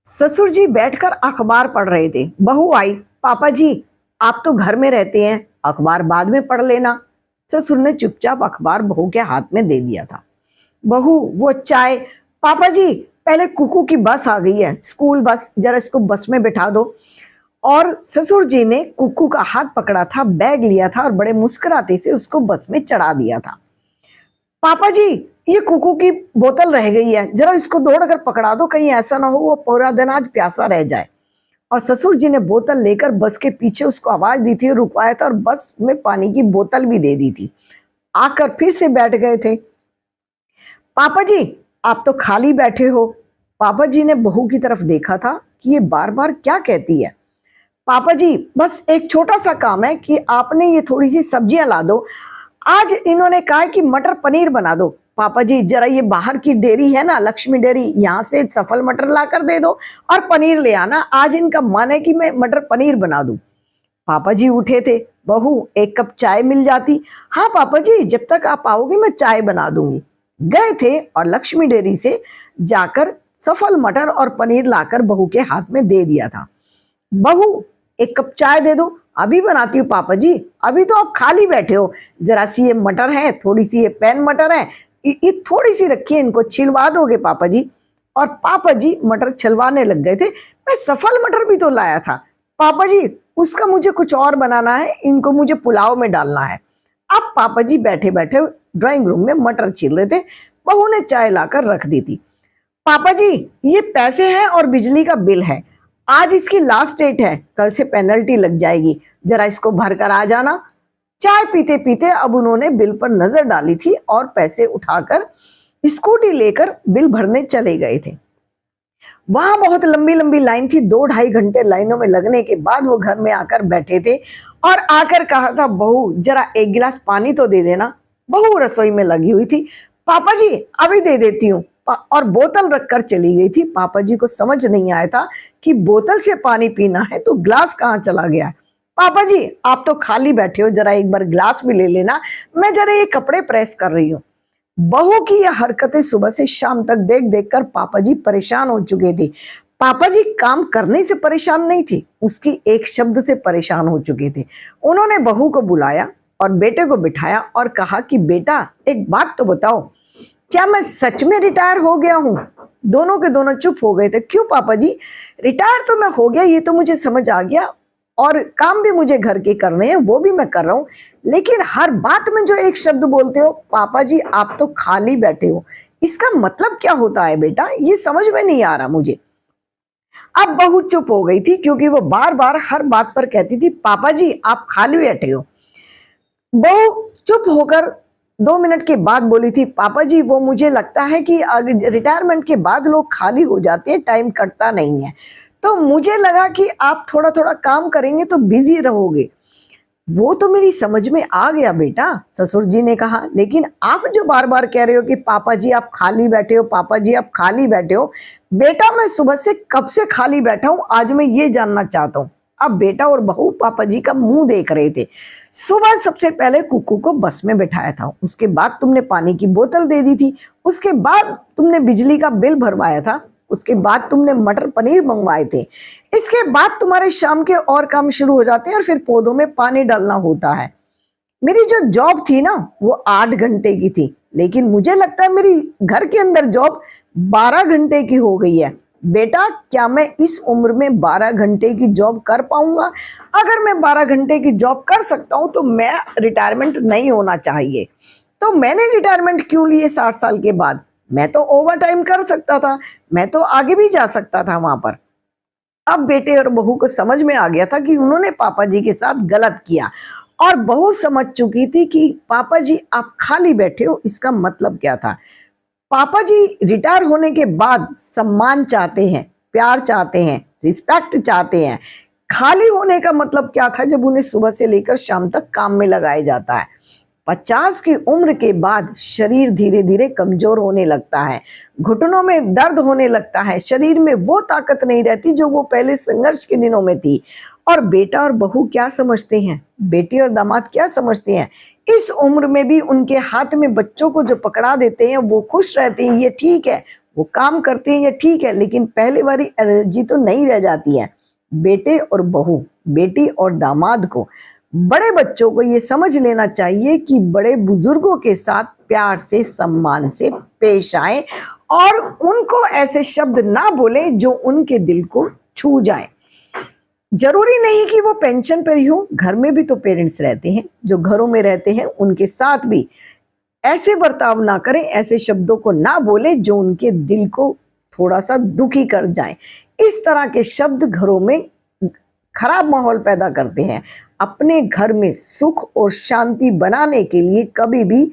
ससुर जी बैठकर अखबार पढ़ रहे थे। बहू आई, पापा जी आप तो घर में रहते हैं, अखबार बाद में पढ़ लेना। ससुर ने चुपचाप अखबार बहू के हाथ में दे दिया था। बहू वो चाय। पापा जी पहले कुकू की बस आ गई है, स्कूल बस, जरा इसको बस में बिठा दो। और ससुर जी ने कुकू का हाथ पकड़ा था, बैग लिया था और बड़े मुस्कुराते से उसको बस में चढ़ा दिया था। पापा जी ये कुकू की बोतल रह गई है, जरा इसको दौड़कर पकड़ा दो, कहीं ऐसा ना हो वो पूरा दिन आज प्यासा रह जाए। और ससुर जी ने बोतल लेकर बस के पीछे उसको आवाज दी थी, रुकवाया था और बस में पानी की बोतल भी दे दी थी। आकर फिर से बैठ गए थे। पापा जी आप तो खाली बैठे हो। पापा जी ने बहू की तरफ देखा था कि ये बार बार क्या कहती है। पापा जी बस एक छोटा सा काम है कि आपने ये थोड़ी सी सब्जियां ला दो। आज इन्होंने कहा है कि मटर पनीर बना दो। पापा जी जरा ये बाहर की डेयरी है ना, लक्ष्मी डेयरी, यहाँ से सफल मटर ला कर दे दो और पनीर ले आना। आज इनका मन है कि मैं मटर पनीर बना दूं। पापा जी उठे थे। बहू एक कप चाय मिल जाती। हाँ पापा जी जब तक आप आओगे मैं चाय बना दूंगी। गए थे और लक्ष्मी डेयरी से जाकर सफल मटर और पनीर लाकर बहू के हाथ में दे दिया था। बहू एक कप चाय दे दो। अभी बनाती हूँ पापा जी, अभी तो आप खाली बैठे हो। जरा सी ये मटर है, थोड़ी सी ये पैन मटर है, ये थोड़ी सी रखिए, इनको छिलवा दोगे पापा जी। और पापा जी मटर छिलवाने लग गए थे। मैं सफल मटर भी तो लाया था पापा जी, उसका मुझे कुछ और बनाना है, इनको मुझे पुलाव में डालना है। अब पापा जी बैठे बैठे ड्राइंग रूम में मटर छील रहे थे। बहू ने चाय लाकर रख दी थी। पापा जी ये पैसे हैं और बिजली का बिल है, आज इसकी लास्ट डेट है, कल से पेनल्टी लग जाएगी, जरा इसको भर कर आ जाना। चाय पीते पीते अब उन्होंने बिल पर नजर डाली थी और पैसे उठाकर स्कूटी लेकर बिल भरने चले गए थे। वहां बहुत लंबी लंबी लाइन थी। 2-2.5 घंटे लाइनों में लगने के बाद वो घर में आकर बैठे थे और आकर कहा था, बहू जरा एक गिलास पानी तो दे देना। बहू रसोई में लगी हुई थी। पापा जी अभी दे देती हूँ, और बोतल रखकर चली गई थी। पापा जी को समझ नहीं आया था कि बोतल से पानी पीना है तो ग्लास कहाँ चला गया। पापा जी आप तो खाली बैठे हो, जरा एक बार ग्लास भी ले लेना, मैं जरा ये कपड़े प्रेस कर रही हूँ। बहू की यह हरकतें सुबह से शाम तक देख देख कर पापा जी परेशान हो चुके थे। पापा जी काम करने से परेशान नहीं थे, उसकी एक शब्द से परेशान हो चुके थे। उन्होंने बहू को बुलाया और बेटे को बिठाया और कहा कि बेटा एक बात तो बताओ, क्या मैं सच में रिटायर हो गया हूँ? दोनों के दोनों चुप हो गए थे। क्यों पापा जी? रिटायर तो मैं हो गया, ये तो मुझे समझ आ गया, और काम भी मुझे घर के करने हैं, वो भी मैं कर रहा हूँ, लेकिन हर बात में जो एक शब्द बोलते हो पापा जी आप तो खाली बैठे हो, इसका मतलब क्या होता है बेटा? ये समझ में नहीं आ रहा मुझे। अब बहू चुप हो गई थी क्योंकि वो बार बार हर बात पर कहती थी पापा जी आप खाली बैठे हो। बहू चुप होकर 2 मिनट के बाद बोली थी, पापा जी वो मुझे लगता है कि रिटायरमेंट के बाद लोग खाली हो जाते हैं, टाइम कटता नहीं है, तो मुझे लगा कि आप थोड़ा थोड़ा काम करेंगे तो बिजी रहोगे। वो तो मेरी समझ में आ गया बेटा, ससुर जी ने कहा, लेकिन आप जो बार बार कह रहे हो कि पापा जी आप खाली बैठे हो, पापा जी आप खाली बैठे हो, बेटा मैं सुबह से कब से खाली बैठा हूं, आज मैं ये जानना चाहता हूं। अब बेटा और बहू पापा जी का मुंह देख रहे थे। सुबह सबसे पहले कुकू को बस में बैठाया था, उसके बाद तुमने पानी की बोतल दे दी थी, उसके बाद तुमने बिजली का बिल भरवाया था, उसके बाद तुमने मटर पनीर मंगवाए थे, इसके बाद तुम्हारे शाम के और काम शुरू हो जाते हैं और फिर पौधों में पानी डालना होता है। मेरी जो जॉब थी ना वो 8 घंटे की थी, लेकिन मुझे लगता है मेरी घर के अंदर जॉब 12 घंटे की हो गई है। बेटा क्या मैं इस उम्र में 12 घंटे की जॉब कर पाऊंगा? अगर मैं 12 घंटे की जॉब कर सकता हूं तो मैं रिटायरमेंट नहीं होना चाहिए। तो मैंने रिटायरमेंट क्यों लिए 60 साल के बाद? मैं तो ओवर टाइम कर सकता था, मैं तो आगे भी जा सकता था वहां पर। अब बेटे और बहू को समझ में आ गया था कि उन्होंने पापा जी के साथ गलत किया, और बहू समझ चुकी थी कि पापा जी आप खाली बैठे हो, इसका मतलब क्या था। पापा जी रिटायर होने के बाद सम्मान चाहते हैं, प्यार चाहते हैं, रिस्पेक्ट चाहते हैं। खाली होने का मतलब क्या था जब उन्हें सुबह से लेकर शाम तक काम में लगाया जाता है। 50 की उम्र के बाद शरीर धीरे धीरे कमजोर होने लगता है, घुटनों में दर्द होने लगता है, शरीर में वो ताकत नहीं रहती जो वो पहले संघर्ष के दिनों में थी। और बेटा और बहू क्या समझते हैं, बेटी और दामाद क्या समझते हैं, इस उम्र में भी उनके हाथ में बच्चों को जो पकड़ा देते हैं वो खुश रहते हैं, ये ठीक है, वो काम करते हैं, ये ठीक है, लेकिन पहले वाली एनर्जी तो नहीं रह जाती है। बेटे और बहू, बेटी और दामाद को, बड़े बच्चों को ये समझ लेना चाहिए कि बड़े बुजुर्गों के साथ प्यार से, सम्मान से पेश आए और उनको ऐसे शब्द ना बोले जो उनके दिल को छू जाए। जरूरी नहीं कि वो पेंशन पर ही हो, घर में भी तो पेरेंट्स रहते हैं, जो घरों में रहते हैं उनके साथ भी ऐसे बर्ताव ना करें, ऐसे शब्दों को ना बोले जो उनके दिल को थोड़ा सा दुखी कर जाए। इस तरह के शब्द घरों में खराब माहौल पैदा करते हैं। अपने घर में सुख और शांति बनाने के लिए कभी भी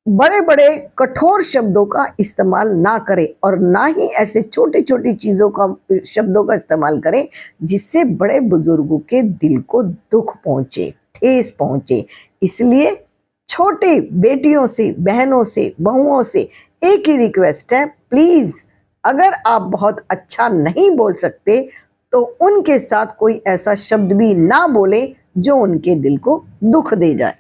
बड़े बड़े कठोर शब्दों का इस्तेमाल ना करें और ना ही ऐसे छोटी छोटी चीज़ों का शब्दों का इस्तेमाल करें जिससे बड़े बुजुर्गों के दिल को दुख पहुंचे, ठेस पहुंचे। इसलिए छोटी बेटियों से, बहनों से, बहुओं से एक ही रिक्वेस्ट है, प्लीज़ अगर आप बहुत अच्छा नहीं बोल सकते तो उनके साथ कोई ऐसा शब्द भी ना बोले जो उनके दिल को दुख दे जाए।